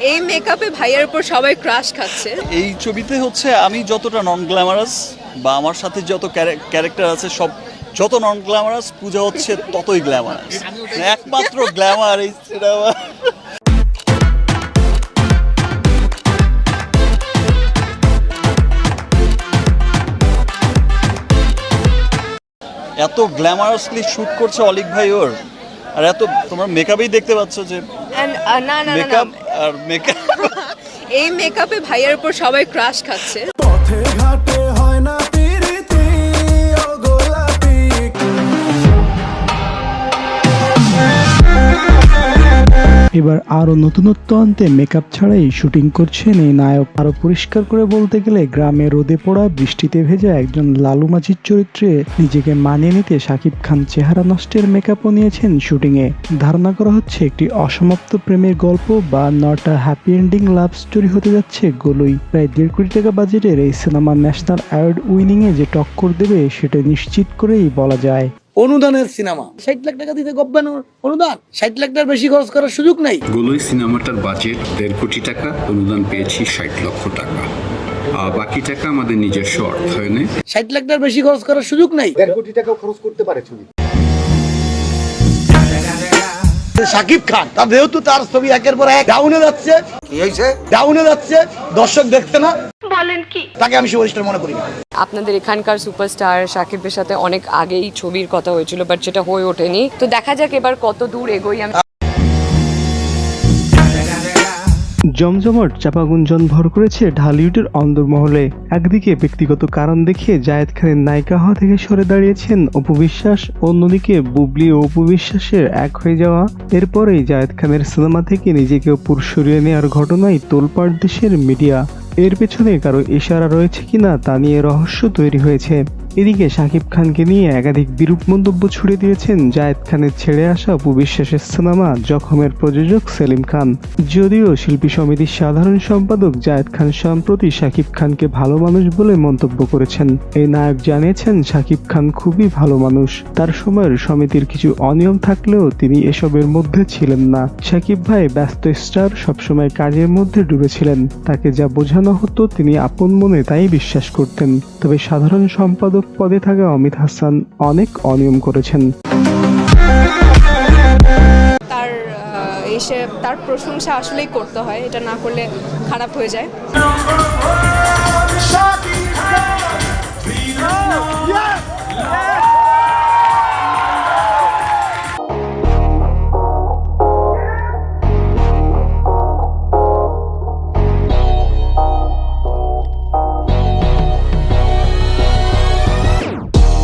এই মেকআপে ভাইয়ার উপর সবাই ক্রাশ খাচ্ছে। এই ছবিতে হচ্ছে আমি যতটা নন গ্ল্যামারাস বা আমার সাথে যত ক্যারেক্টার আছে সব যত নন গ্ল্যামারাস, পূজা হচ্ছে ততই গ্ল্যামারাস। একমাত্র গ্ল্যামার এই সিনেমা। এত গ্ল্যামারাসলি শুট করছে অলিক ভাই ওর, আর এত তোমরা মেকআপেই দেখতে পাচ্ছ যে না না না মেকআপ আর মেকআপ। এই মেকআপে ভাইয়ার উপর সবাই ক্রাশ খাচ্ছে। পথে ঘাটে হয় না পিরিতি ও গোলাপি। এবার আরো নতুনত্ব আনতে মেকআপ ছাড়াই শুটিং করছেন এই নায়ক। আরো পরিষ্কার করে বলতে গেলে গ্রামে রোদে পড়া বৃষ্টিতে ভেজা একজন লালু মাঝির চরিত্রে নিজেকে মানিয়ে নিতে শাকিব খান চেহারা নষ্টের মেকআপও নিয়েছেন শুটিং এ। ধারণা করা হচ্ছে একটি অসমাপ্ত প্রেমের গল্প বা not a happy ending love story হতে যাচ্ছে গোলুই। প্রায় 1.5 কোটি টাকা বাজেটের এই সিনেমা ন্যাশনাল অ্যাওয়ার্ড উইনিং এ যে টক্কর দেবে সেটা নিশ্চিত করেই বলা যায়। অনুদানের সিনেমা 60 লাখ টাকা দিতে গভর্নমেন্ট অনুদান, 60 লাখ টাকার বেশি খরচ করার সুযোগ নাই। গোলই সিনেমাটার বাজেট 1.5 কোটি টাকা, অনুদান পেয়েছি 60 লক্ষ টাকা, আর বাকি টাকা আমাদের নিজস্ব অর্থায়নে। 60 লাখ টাকার বেশি খরচ করার সুযোগ নাই। 1.5 কোটি টাকাও খরচ করতে পারে ছবি। শাকিব খান তার যেহেতু তার ছবি একের পর এক ডাউনে যাচ্ছে, ডাউনে যাচ্ছে, দর্শক দেখছে না, বলেন কি, তাকে আমি সুপারস্টার মনে করি না। আপনাদের এখানকার সুপারস্টার শাকিবের সাথে অনেক আগেই ছবির কথা হয়েছিল, বাট সেটা হয়ে ওঠেনি। তো দেখা যাক এবার কত দূর এগোই। আমি জমজমাট চাপা গুঞ্জন ভর করেছে ঢালিউডের অন্দরমহলে। একদিকে ব্যক্তিগত কারণ দেখিয়ে জায়েদ খানের নায়িকা হওয়া থেকে সরে দাঁড়িয়েছেন অপু বিশ্বাস, অন্যদিকে বুবলি ও অপু বিশ্বাসের এক হয়ে যাওয়া। এরপরেই জায়েদ খানের সিনেমা থেকে নিজেকে অপুর সরিয়ে নেওয়ার ঘটনায় তোলপাড় দেশের মিডিয়া। এর পেছনে কারো ইশারা রয়েছে কিনা তা নিয়ে রহস্য তৈরি হয়েছে। এদিকে শাকিব খানকে নিয়ে একাধিক বিরূপ মন্তব্য ছুড়ে দিয়েছেন জায়েদ খানের ছেড়ে আসা অপু বিশ্বাসের সিনেমা জখমের প্রযোজক সেলিম খান। যদিও শিল্পী সমিতির সাধারণ সম্পাদক জায়েদ খান সম্প্রতি শাকিব খানকে ভালো মানুষ বলে মন্তব্য করেছেন। এই নায়ক জানিয়েছেন শাকিব খান খুবই ভালো মানুষ, তার সময়ের সমিতির কিছু অনিয়ম থাকলেও তিনি এসবের মধ্যে ছিলেন না। শাকিব ভাই ব্যস্ত স্টার, সবসময় কাজের মধ্যে ডুবেছিলেন, তাকে যা বোঝানো হতো তিনি আপন মনে তাই বিশ্বাস করতেন। তবে সাধারণ সম্পাদক পদে থাকা অমিত হাসান অনেক অনিয়ম করেছেন। তার প্রশংসা আসলেই করতে হয়, এটা না করলে খারাপ হয়ে যায়। Yeah!